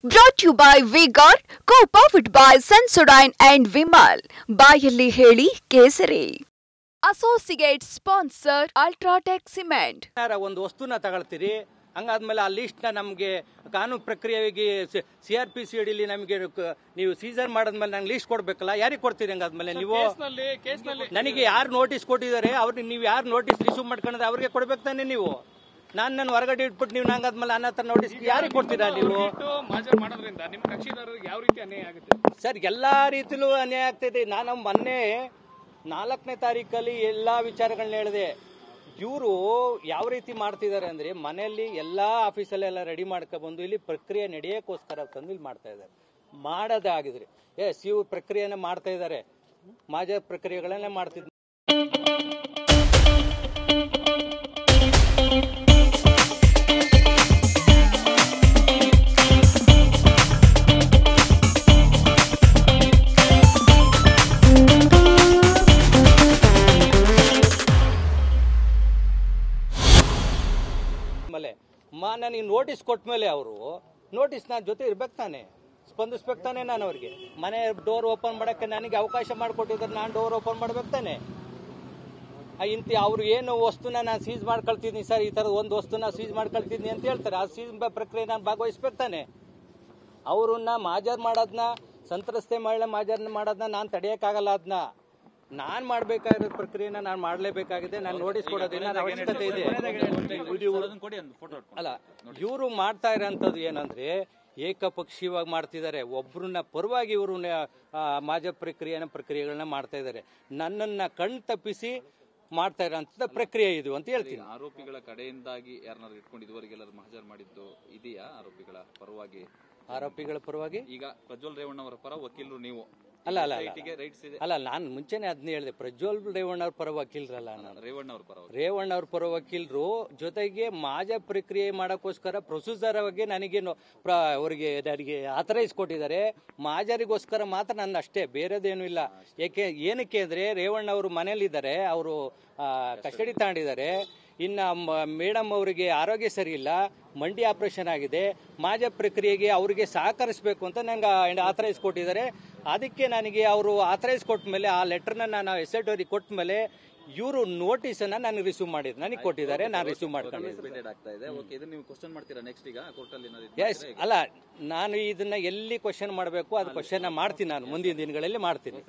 Brought to you by V-Guard, co-powered by Sensodyne and Vimal. ಬಾಯಲ್ಲಿ ಹೇಳಿ ಕೇಸರಿ. Associate sponsor Ultratech Cement. ಒಂದು ವಸ್ತುನ ತಗೊಳ್ತೀರಿ, ಹಂಗಾದ್ಮೇಲೆ ಆ ಲಿಸ್ಟ್ನ ನಮಗೆ ಕಾನೂನು ಪ್ರಕ್ರಿಯೆಗೆ CRPC ಅಡಿಯಲ್ಲಿ ನಮಗೆ ನೀವು ಸೀಸರ್ ಮಾಡಿದ್ಮೇಲೆ ನಂಗೆ ಲಿಸ್ಟ್ ಕೊಡ್ಬೇಕಲ್ಲ, ಯಾರಿಗೆ ಕೊಡ್ತೀರಿ? ಹಂಗಾದ್ಮೇಲೆ ನೀವು ನನಗೆ ಯಾರು ನೋಟಿಸ್ ಕೊಟ್ಟಿದ್ದಾರೆ ಅವ್ರಿಗೆ ನೀವು ಯಾರು ನೋಟಿಸ್ ರಿಸೀವ್ ಮಾಡ್ಕೊಂಡ್ರೆ ಅವ್ರಿಗೆ ಕೊಡ್ಬೇಕು ತಾನೆ ನೀವು. ನಾನು ಹೊರಗಡೆ ಇಟ್ಬಿಟ್ಟು ನೀವು ನಂಗಾದ್ಮೇಲೆ ನನ್ನ ಹತ್ರ ನೋಟಿಸ್ ಯಾರಿಗೆ ಕೊಡ್ತೀರಾ ನೀವು? ಸರ್, ಎಲ್ಲಾ ರೀತಿಲೂ ಅನ್ಯಾಯ ಆಗ್ತಿದೆ. ನಾನು ಮೊನ್ನೆ 4ನೇ ತಾರೀಕಲ್ಲಿ ಎಲ್ಲಾ ವಿಚಾರಗಳನ್ನ ಹೇಳಿದೆ. ಇವರು ಯಾವ ರೀತಿ ಮಾಡ್ತಿದ್ದಾರೆ ಅಂದ್ರೆ, ಮನೆಯಲ್ಲಿ ಎಲ್ಲಾ ಆಫೀಸಲ್ಲೆಲ್ಲ ರೆಡಿ ಮಾಡ್ಕೊಬಂದು ಇಲ್ಲಿ ಪ್ರಕ್ರಿಯೆ ನಡೆಯೋಕ್ಕೋಸ್ಕರ ತಂದು ಇಲ್ಲಿ ಮಾಡ್ತಾ ಇದ್ದಾರೆ. ಮಾಡೋದಾಗಿದ್ರೆ ಇವ್ರು ಪ್ರಕ್ರಿಯೆನ ಮಾಡ್ತಾ ಇದ್ದಾರೆ, ಮಾಜ ಪ್ರಕ್ರಿಯೆಗಳನ್ನೇ ಮಾಡ್ತಿದ್ದಾರೆ. ನನಗೆ ನೋಟಿಸ್ ಕೊಟ್ಟ ಮೇಲೆ ಅವರು ನೋಟಿಸ್ ನನ್ನ ಜೊತೆ ಇರ್ಬೇಕು ತಾನೆ, ಸ್ಪಂದಿಸ್ಬೇಕು ತಾನೆ. ನಾನು ಅವ್ರಿಗೆ ಮನೆ ಡೋರ್ ಓಪನ್ ಮಾಡಕ್ಕೆ ನನಗೆ ಅವಕಾಶ ಮಾಡಿಕೊಟ್ಟಿದ್ರೆ ನಾನು ಡೋರ್ ಓಪನ್ ಮಾಡ್ಬೇಕು ತಾನೆ. ಇಂತ ಅವ್ರು ಏನು ವಸ್ತುನ ನಾನು ಸೀಸ್ ಮಾಡ್ಕೊಳ್ತಿದ್ನಿ ಸರ್, ಈ ತರದ ಒಂದು ವಸ್ತುನ ಸೀಸ್ ಮಾಡ್ಕೊಳ್ತಿದ್ನಿ ಅಂತ ಹೇಳ್ತಾರೆ. ಆ ಸೀಸ್ ಪ್ರಕ್ರಿಯೆ ನಾನು ಭಾಗವಹಿಸ್ಬೇಕು ತಾನೆ. ಅವ್ರನ್ನ ಮಾಜರ್ ಮಾಡೋದನ್ನ, ಸಂತ್ರಸ್ತೆ ಮಹಿಳೆ ಮಾಜರ್ ಮಾಡೋದನ್ನ ನಾನು ತಡೆಯಕ್ಕಾಗಲ್ಲ. ಅದನ್ನ ನಾನ್ ಮಾಡ್ಬೇಕಾಗಿರೋ ಪ್ರಕ್ರಿಯೆನ ನಾನು ಮಾಡ್ಲೇಬೇಕಾಗಿದೆ. ನಾನು ನೋಟಿಸ್ ಕೊಡೋದಿಲ್ಲ, ಅವಶ್ಯಕತೆ ಇದೆ. ಅಲ್ಲ, ಇವರು ಮಾಡ್ತಾ ಇರೋಂಥದ್ದು ಏನಂದ್ರೆ ಏಕಪಕ್ಷೀಯವಾಗಿ ಮಾಡ್ತಿದ್ದಾರೆ. ಒಬ್ರನ್ನ ಪರವಾಗಿ ಇವರು ಮಾಜ ಪ್ರಕ್ರಿಯೆಗಳನ್ನ ಮಾಡ್ತಾ ಇದ್ದಾರೆ. ನನ್ನನ್ನ ಕಣ್ ತಪ್ಪಿಸಿ ಮಾಡ್ತಾ ಇರೋಂಥದ್ದು ಪ್ರಕ್ರಿಯೆ ಇದು ಅಂತ ಹೇಳ್ತೀನಿ. ಆರೋಪಿಗಳ ಕಡೆಯಿಂದಾಗಿ ಯಾರನ್ನಾರು ಇಟ್ಕೊಂಡು ಇದುವರೆಗೆಲ್ಲರೂ ಮಹಜರ್ ಮಾಡಿದ್ದು ಇದೆಯಾ? ಆರೋಪಿಗಳ ಪರವಾಗಿ ಈಗ ಪ್ರಜ್ವಲ್ ರೇವಣ್ಣ ಅವರ ಪರ ವಕೀಲರು ನೀವು? ಅಲ್ಲ, ನಾನು ಮುಂಚೆನೆ ಅದನ್ನ ಹೇಳಿದೆ. ಪ್ರಜ್ವಲ್ ರೇವಣ್ಣ ಅವ್ರ ಪರ ವಕೀಲರಲ್ಲ, ನಾನು ರೇವಣ್ಣ ಅವ್ರ ಪರ ವಕೀಲರು. ಜೊತೆಗೆ ಮಾಜ ಪ್ರಕ್ರಿಯೆ ಮಾಡೋಕ್ಕೋಸ್ಕರ ಪ್ರೊಸೀಜರ್ ಬಗ್ಗೆ ನನಗೇನು ಅವರಿಗೆ ಆಥರೈಸ್ ಕೊಟ್ಟಿದ್ದಾರೆ. ಮಾಜರಿಗೋಸ್ಕರ ಮಾತ್ರ ನನ್ನ ಅಷ್ಟೇ, ಬೇರೆದೇನು ಇಲ್ಲ. ಏನಕ್ಕೆ ಅಂದ್ರೆ ರೇವಣ್ಣ ಅವರು ಮನೇಲಿದ್ದಾರೆ, ಅವರು ಕಸ್ಟಡಿ ತಗೊಂಡಿದ್ದಾರೆ. ಇನ್ನು ಮೇಡಮ್ ಅವರಿಗೆ ಆರೋಗ್ಯ ಸರಿ ಇಲ್ಲ, ಮಂಡಿ ಆಪರೇಷನ್ ಆಗಿದೆ. ಮಾಜ ಪ್ರಕ್ರಿಯೆಗೆ ಅವರಿಗೆ ಸಹಕರಿಸಬೇಕು ಅಂತ ನಂಗೆ ಆಥರೈಸ್ ಕೊಟ್ಟಿದ್ದಾರೆ. ಅದಕ್ಕೆ ನನಗೆ ಅವರು ಆಥರೈಸ್ ಕೊಟ್ಟ ಮೇಲೆ, ಆ ಲೆಟರ್ನ ನಾನು SIT ಅವರಿಗೆ ಕೊಟ್ಟ ಮೇಲೆ ಇವರು ನೋಟಿಸ್ ಅನ್ನ ನನಗೆ ರಿಸೀವ್ ಮಾಡಿದ್ರು, ನನಗೆ ಕೊಟ್ಟಿದ್ದಾರೆ. ನಾನು ರಿಸೀವ್ ಮಾಡ್ಕೊಂಡಿದ್ದೆ. ಅಲ್ಲ, ನಾನು ಇದನ್ನ ಎಲ್ಲಿ ಕ್ವಶನ್ ಮಾಡಬೇಕು ಅದು ಕ್ವಶನ್ ಮಾಡ್ತೀನಿ, ನಾನು ಮುಂದಿನ ದಿನಗಳಲ್ಲಿ ಮಾಡ್ತೀನಿ.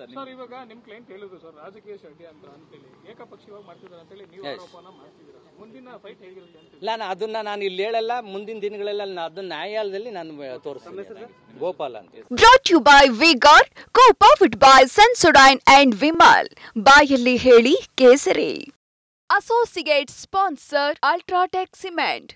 ಅದನ್ನ ನಾನು ಇಲ್ಲಿ ಹೇಳಲ್ಲ. ಮುಂದಿನ ದಿನಗಳಲ್ಲಿ ಅದನ್ನ ನ್ಯಾಯಾಲಯದಲ್ಲಿ ನಾನು ತೋರಿಸ್ತೀನಿ. ಗೋಪಾಲ್ ಅಂತ. Brought to you by V-Guard, co-powered by Sensodyne and Vimal. ಬಾಯಲ್ಲಿ ಹೇಳಿ ಕೇಸರಿ. Associate sponsor Ultratech Cement.